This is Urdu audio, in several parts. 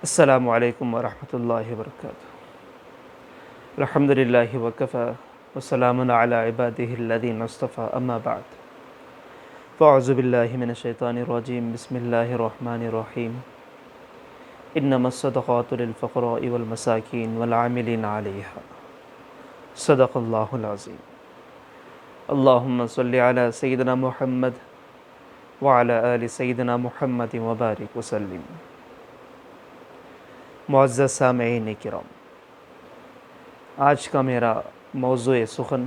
السلام علیکم ورحمۃ اللہ وبرکاتہ۔ الحمدللہ وکفی وسلام علی عبادہ الذین اصطفی، اما بعد فاعوذ باللہ من الشیطان الرجیم، بسم اللہ الرحمن الرحیم۔ انما الصدقات للفقراء والمساکین والعاملین علیہا، صدق اللہ العظیم۔ اللہم صلی علی سیدنا محمد وعلی آل سیدنا محمد وبارک وسلم۔ معزز سامعین کرام، آج کا میرا موضوع سخن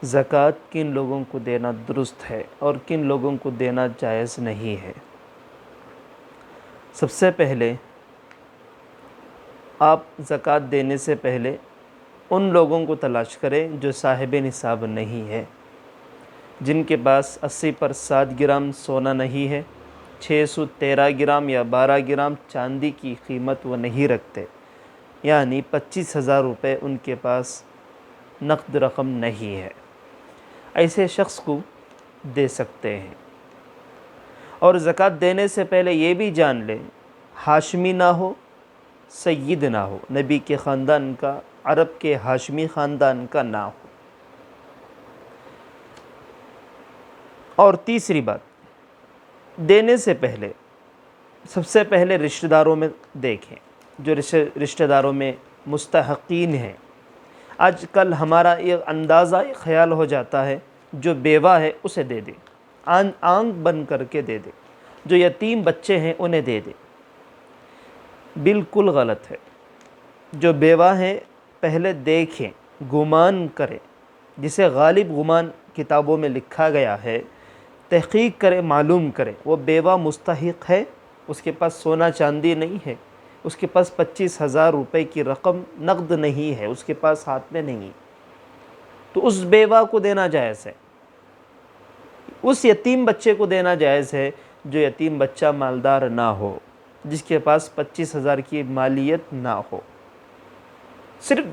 زکوٰۃ کن لوگوں کو دینا درست ہے اور کن لوگوں کو دینا جائز نہیں ہے۔ سب سے پہلے آپ زکوٰۃ دینے سے پہلے ان لوگوں کو تلاش کریں جو صاحب نصاب نہیں ہے، جن کے پاس 80 گرام سونا نہیں ہے، 613 گرام یا 12 گرام چاندی کی قیمت وہ نہیں رکھتے، یعنی 25,000 روپے ان کے پاس نقد رقم نہیں ہے، ایسے شخص کو دے سکتے ہیں۔ اور زکوٰۃ دینے سے پہلے یہ بھی جان لیں، ہاشمی نہ ہو، سید نہ ہو، نبی کے خاندان کا، عرب کے ہاشمی خاندان کا نہ ہو۔ اور تیسری بات، دینے سے پہلے سب سے پہلے رشتہ داروں میں دیکھیں، جو رشتہ داروں میں مستحقین ہیں۔ آج کل ہمارا یہ اندازہ خیال ہو جاتا ہے جو بیوہ ہے اسے دے دے، آنکھ بند کر کے دے دے، جو یتیم بچے ہیں انہیں دے دے۔ بالکل غلط ہے۔ جو بیوہ ہیں پہلے دیکھیں، گمان کریں، جسے غالب گمان کتابوں میں لکھا گیا ہے، تحقیق کریں، معلوم کریں وہ بیوہ مستحق ہے، اس کے پاس سونا چاندی نہیں ہے، اس کے پاس 25,000 روپے کی رقم نقد نہیں ہے، اس کے پاس ہاتھ میں نہیں، تو اس بیوہ کو دینا جائز ہے۔ اس یتیم بچے کو دینا جائز ہے جو یتیم بچہ مالدار نہ ہو، جس کے پاس 25,000 کی مالیت نہ ہو، صرف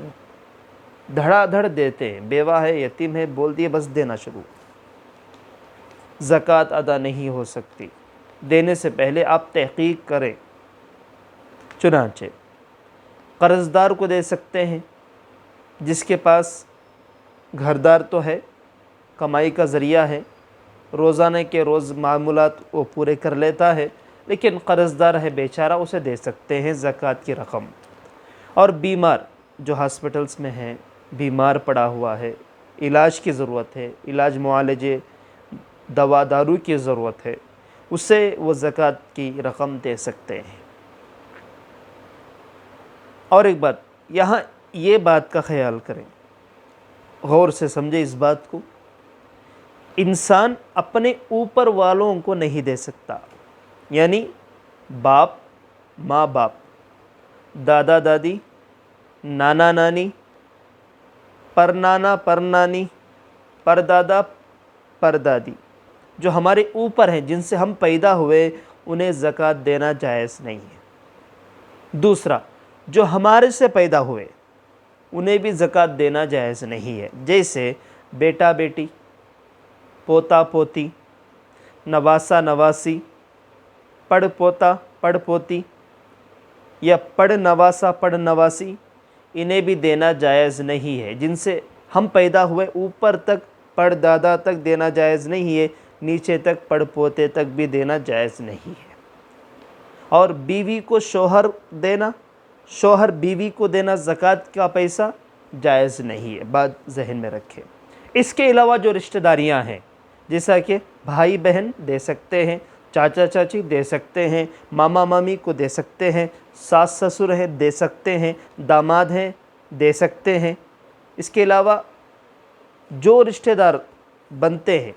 دھڑا دھڑ دیتے ہیں، بیوہ ہے، یتیم ہے، بول دیے بس دینا شروع۔ زکوٰۃ ادا نہیں ہو سکتی، دینے سے پہلے آپ تحقیق کریں۔ چنانچہ قرض دار کو دے سکتے ہیں، جس کے پاس گھردار تو ہے، کمائی کا ذریعہ ہے، روزانہ کے روز معمولات وہ پورے کر لیتا ہے، لیکن قرض دار ہے بیچارہ، اسے دے سکتے ہیں زکوٰۃ کی رقم۔ اور بیمار جو ہاسپٹلس میں ہیں، بیمار پڑا ہوا ہے، علاج کی ضرورت ہے، علاج معالجے دوا دارو کی ضرورت ہے، اسے وہ زکوٰۃ کی رقم دے سکتے ہیں۔ اور ایک بات، یہاں یہ بات کا خیال کریں، غور سے سمجھیں اس بات کو، انسان اپنے اوپر والوں کو نہیں دے سکتا، یعنی باپ، ماں باپ، دادا دادی، نانا نانی، پرنانا پرنانی، پردادا پردادی، جو ہمارے اوپر ہیں، جن سے ہم پیدا ہوئے، انہیں زکوٰۃ دینا جائز نہیں ہے۔ دوسرا، جو ہمارے سے پیدا ہوئے انہیں بھی زکوٰۃ دینا جائز نہیں ہے، جیسے بیٹا بیٹی، پوتا پوتی، نواسا نواسی، پڑ پوتا پڑ پوتی یا پڑ نواسا پڑ نواسی، انہیں بھی دینا جائز نہیں ہے۔ جن سے ہم پیدا ہوئے اوپر تک، پڑ دادا تک دینا جائز نہیں ہے، نیچے تک پڑ پوتے تک بھی دینا جائز نہیں ہے۔ اور بیوی کو شوہر دینا، شوہر بیوی کو دینا زکوٰۃ کا پیسہ جائز نہیں ہے، بات ذہن میں رکھیں۔ اس کے علاوہ جو رشتہ داریاں ہیں، جیسا کہ بھائی بہن دے سکتے ہیں، چاچا چاچی دے سکتے ہیں، ماما مامی کو دے سکتے ہیں، ساس سسر ہیں دے سکتے ہیں، داماد ہیں دے سکتے ہیں۔ اس کے علاوہ جو رشتہ دار بنتے ہیں،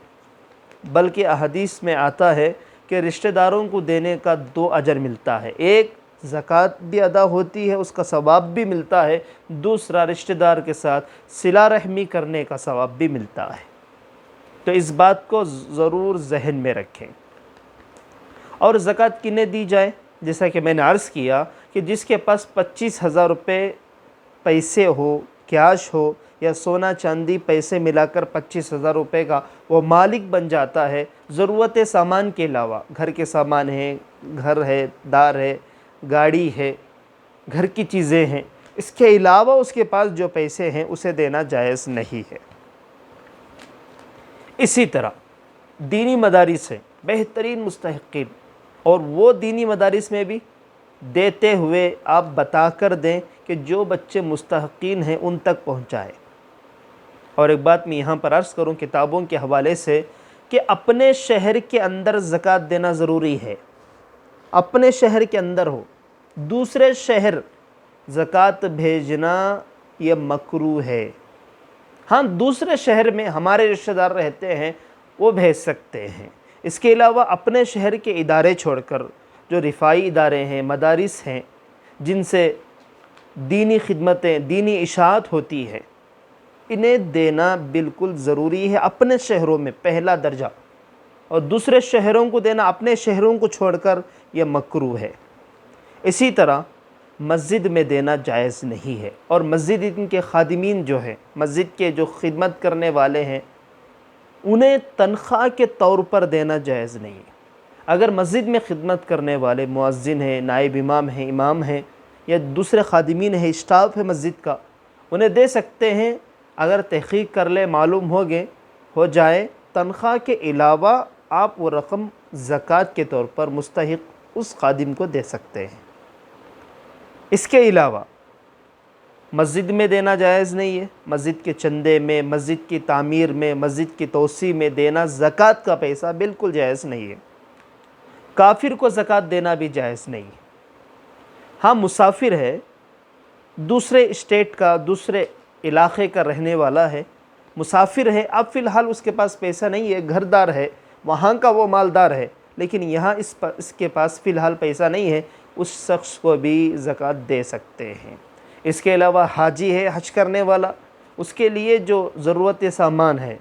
بلکہ احادیث میں آتا ہے کہ رشتہ داروں کو دینے کا 2 اجر ملتا ہے، ایک زکوٰۃ بھی ادا ہوتی ہے، اس کا ثواب بھی ملتا ہے، دوسرا رشتہ دار کے ساتھ صلہ رحمی کرنے کا ثواب بھی ملتا ہے۔ تو اس بات کو ضرور ذہن میں رکھیں۔ اور زکوٰۃ کنہیں دی جائے، جیسا کہ میں نے عرض کیا کہ جس کے پاس 25,000 روپے پیسے ہو، کیش ہو، یا سونا چاندی پیسے ملا کر 25,000 روپے کا وہ مالک بن جاتا ہے، ضرورت سامان کے علاوہ، گھر کے سامان ہیں، گھر ہے، دار ہے، گاڑی ہے، گھر کی چیزیں ہیں، اس کے علاوہ اس کے پاس جو پیسے ہیں اسے دینا جائز نہیں ہے۔ اسی طرح دینی مدارس ہیں، بہترین مستحقین، اور وہ دینی مدارس میں بھی دیتے ہوئے آپ بتا کر دیں کہ جو بچے مستحقین ہیں ان تک پہنچائے۔ اور ایک بات میں یہاں پر عرض کروں کتابوں کے حوالے سے کہ اپنے شہر کے اندر زکوٰۃ دینا ضروری ہے، اپنے شہر کے اندر ہو، دوسرے شہر زکوٰۃ بھیجنا یہ مکروہ ہے۔ ہاں دوسرے شہر میں ہمارے رشتہ دار رہتے ہیں وہ بھیج سکتے ہیں، اس کے علاوہ اپنے شہر کے ادارے چھوڑ کر جو رفاعی ادارے ہیں، مدارس ہیں، جن سے دینی خدمتیں، دینی اشاعت ہوتی ہے، انہیں دینا بالکل ضروری ہے اپنے شہروں میں پہلا درجہ، اور دوسرے شہروں کو دینا اپنے شہروں کو چھوڑ کر یہ مکروہ ہے۔ اسی طرح مسجد میں دینا جائز نہیں ہے، اور مسجد کے خادمین جو ہیں، مسجد کے جو خدمت کرنے والے ہیں، انہیں تنخواہ کے طور پر دینا جائز نہیں ہے۔ اگر مسجد میں خدمت کرنے والے مؤذن ہیں، نائب امام ہیں، امام ہیں، یا دوسرے خادمین ہیں، اسٹاف ہے مسجد کا، انہیں دے سکتے ہیں۔ اگر تحقیق کر لے، معلوم ہو جائے، تنخواہ کے علاوہ آپ وہ رقم زکوٰۃ کے طور پر مستحق اس خادم کو دے سکتے ہیں۔ اس کے علاوہ مسجد میں دینا جائز نہیں ہے، مسجد کے چندے میں، مسجد کی تعمیر میں، مسجد کی توسیع میں دینا زکوٰۃ کا پیسہ بالکل جائز نہیں ہے۔ کافر کو زکوٰۃ دینا بھی جائز نہیں ہے۔ ہاں مسافر ہے، دوسرے اسٹیٹ کا، دوسرے علاقے کا رہنے والا ہے، مسافر ہے، اب فی الحال اس کے پاس پیسہ نہیں ہے، گھر دار ہے، وہاں کا وہ مالدار ہے، لیکن یہاں اس کے پاس فی الحال پیسہ نہیں ہے، اس شخص کو بھی زکوٰۃ دے سکتے ہیں۔ اس کے علاوہ حاجی ہے، حج کرنے والا، اس کے لیے جو ضرورت سامان ہے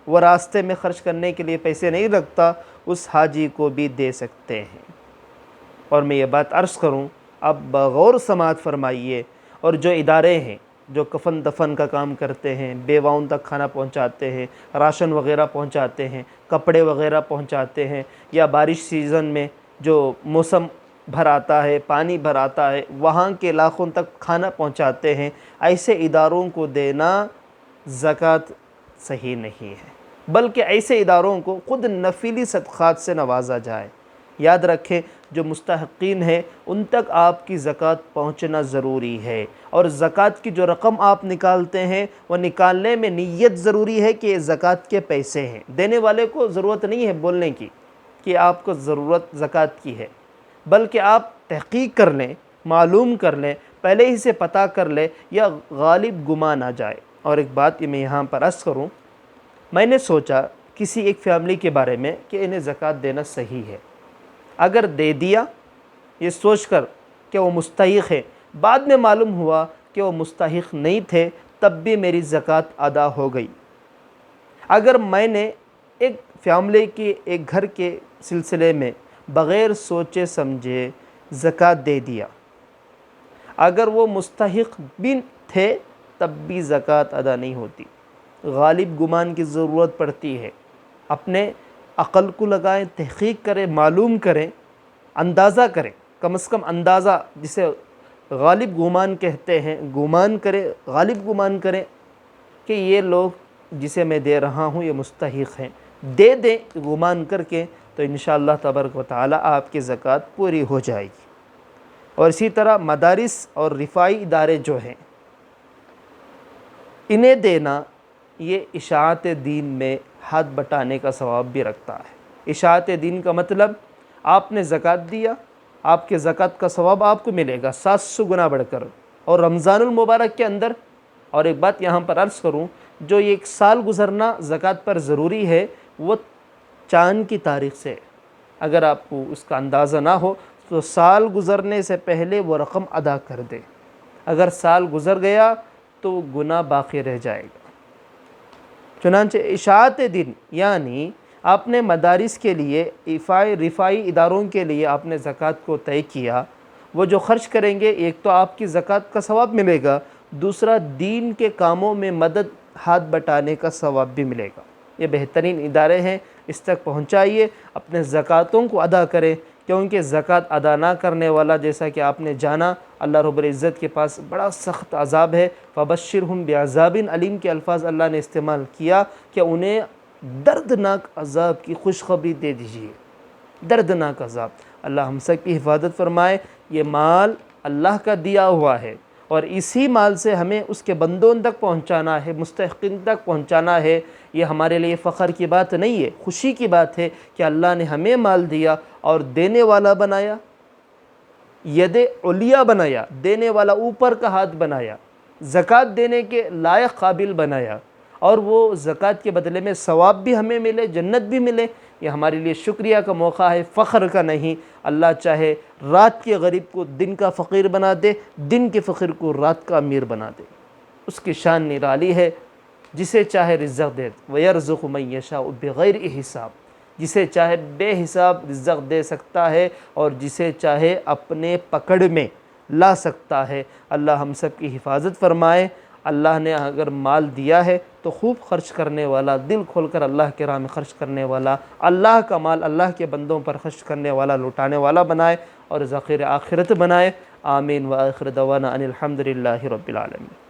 وہ راستے میں خرچ کرنے کے لیے پیسے نہیں رکھتا، اس حاجی کو بھی دے سکتے ہیں۔ اور میں یہ بات عرض کروں، آپ بغور سماعت فرمائیے، اور جو ادارے ہیں جو کفن دفن کا کام کرتے ہیں، بیواؤں تک کھانا پہنچاتے ہیں، راشن وغیرہ پہنچاتے ہیں، کپڑے وغیرہ پہنچاتے ہیں، یا بارش سیزن میں جو موسم بھر آتا ہے، پانی بھر آتا ہے، وہاں کے علاقوں تک کھانا پہنچاتے ہیں، ایسے اداروں کو دینا زکوٰۃ صحیح نہیں ہے، بلکہ ایسے اداروں کو خود نفلی صدقات سے نوازا جائے۔ یاد رکھیں جو مستحقین ہیں ان تک آپ کی زکوٰۃ پہنچنا ضروری ہے، اور زکوٰۃ کی جو رقم آپ نکالتے ہیں وہ نکالنے میں نیت ضروری ہے کہ یہ زکوٰۃ کے پیسے ہیں۔ دینے والے کو ضرورت نہیں ہے بولنے کی کہ آپ کو ضرورت زکوٰۃ کی ہے، بلکہ آپ تحقیق کر لیں، معلوم کر لیں، پہلے ہی سے پتہ کر لیں، یا غالب گمان آ جائے۔ اور ایک بات میں یہاں پر عرض کروں، میں نے سوچا کسی ایک فیملی کے بارے میں کہ انہیں زکوٰۃ دینا صحیح ہے، اگر دے دیا یہ سوچ کر کہ وہ مستحق ہے، بعد میں معلوم ہوا کہ وہ مستحق نہیں تھے، تب بھی میری زکوٰۃ ادا ہو گئی۔ اگر میں نے ایک فیملی کے ایک گھر کے سلسلے میں بغیر سوچے سمجھے زکوٰۃ دے دیا، اگر وہ مستحق بھی تھے تب بھی زکوٰۃ ادا نہیں ہوتی۔ غالب گمان کی ضرورت پڑتی ہے، اپنے عقل کو لگائیں، تحقیق کریں، معلوم کریں، اندازہ کریں، کم از کم اندازہ جسے غالب گمان کہتے ہیں، گمان کریں، غالب گمان کریں کہ یہ لوگ جسے میں دے رہا ہوں یہ مستحق ہیں، دے دیں گمان کر کے، تو انشاءاللہ تبارک و تعالی آپ کی زکوٰۃ پوری ہو جائے گی۔ اور اسی طرح مدارس اور رفاعی ادارے جو ہیں انہیں دینا یہ اشاعت دین میں ہاتھ بٹانے کا ثواب بھی رکھتا ہے۔ اشاعت دین کا مطلب آپ نے زکوٰۃ دیا، آپ کے زکوٰۃ کا ثواب آپ کو ملے گا 700 گنا بڑھ کر۔ اور رمضان المبارک کے اندر، اور ایک بات یہاں پر عرض کروں، جو یہ ایک سال گزرنا زکوٰۃ پر ضروری ہے وہ چاند کی تاریخ سے، اگر آپ کو اس کا اندازہ نہ ہو تو سال گزرنے سے پہلے وہ رقم ادا کر دے، اگر سال گزر گیا تو گناہ باقی رہ جائے گا۔ چنانچہ اشاعت دین یعنی آپ نے مدارس کے لیے، رفاعی اداروں کے لیے آپ نے زکوٰۃ کو طے کیا، وہ جو خرچ کریں گے ایک تو آپ کی زکوٰۃ کا ثواب ملے گا، دوسرا دین کے کاموں میں مدد ہاتھ بٹانے کا ثواب بھی ملے گا۔ یہ بہترین ادارے ہیں، اس تک پہنچائیے، اپنے زکوٰۃوں کو ادا کریں، کیونکہ زکوٰۃ ادا نہ کرنے والا، جیسا کہ آپ نے جانا، اللہ رب العزت کے پاس بڑا سخت عذاب ہے۔ فَبَشِّرْهُمْ بِعَذَابٍ علیم کے الفاظ اللہ نے استعمال کیا کہ انہیں دردناک عذاب کی خوشخبری دے دیجیے، دردناک عذاب۔ اللہ ہم سب کی حفاظت فرمائے۔ یہ مال اللہ کا دیا ہوا ہے، اور اسی مال سے ہمیں اس کے بندوں تک پہنچانا ہے، مستحقین تک پہنچانا ہے۔ یہ ہمارے لیے فخر کی بات نہیں ہے، خوشی کی بات ہے کہ اللہ نے ہمیں مال دیا اور دینے والا بنایا، ید علیہ بنایا، دینے والا اوپر کا ہاتھ بنایا، زکوٰۃ دینے کے لائق قابل بنایا، اور وہ زکوٰۃ کے بدلے میں ثواب بھی ہمیں ملے، جنت بھی ملے۔ یہ ہمارے لیے شکریہ کا موقع ہے، فخر کا نہیں۔ اللہ چاہے رات کے غریب کو دن کا فقیر بنا دے، دن کے فقیر کو رات کا امیر بنا دے، اس کی شان نرالی ہے۔ جسے چاہے رزق دے، وَيَرْزُقُ مَن يَشَاءُ بِغَيْرِ حساب، جسے چاہے بے حساب رزق دے سکتا ہے، اور جسے چاہے اپنے پکڑ میں لا سکتا ہے۔ اللہ ہم سب کی حفاظت فرمائے۔ اللہ نے اگر مال دیا ہے تو خوب خرچ کرنے والا، دل کھول کر اللہ کے راہ میں خرچ کرنے والا، اللہ کا مال اللہ کے بندوں پر خرچ کرنے والا، لوٹانے والا بنائے، اور ذخیر آخرت بنائے۔ آمین۔ وآخر دعوانا ان الحمد للہ رب العالمین۔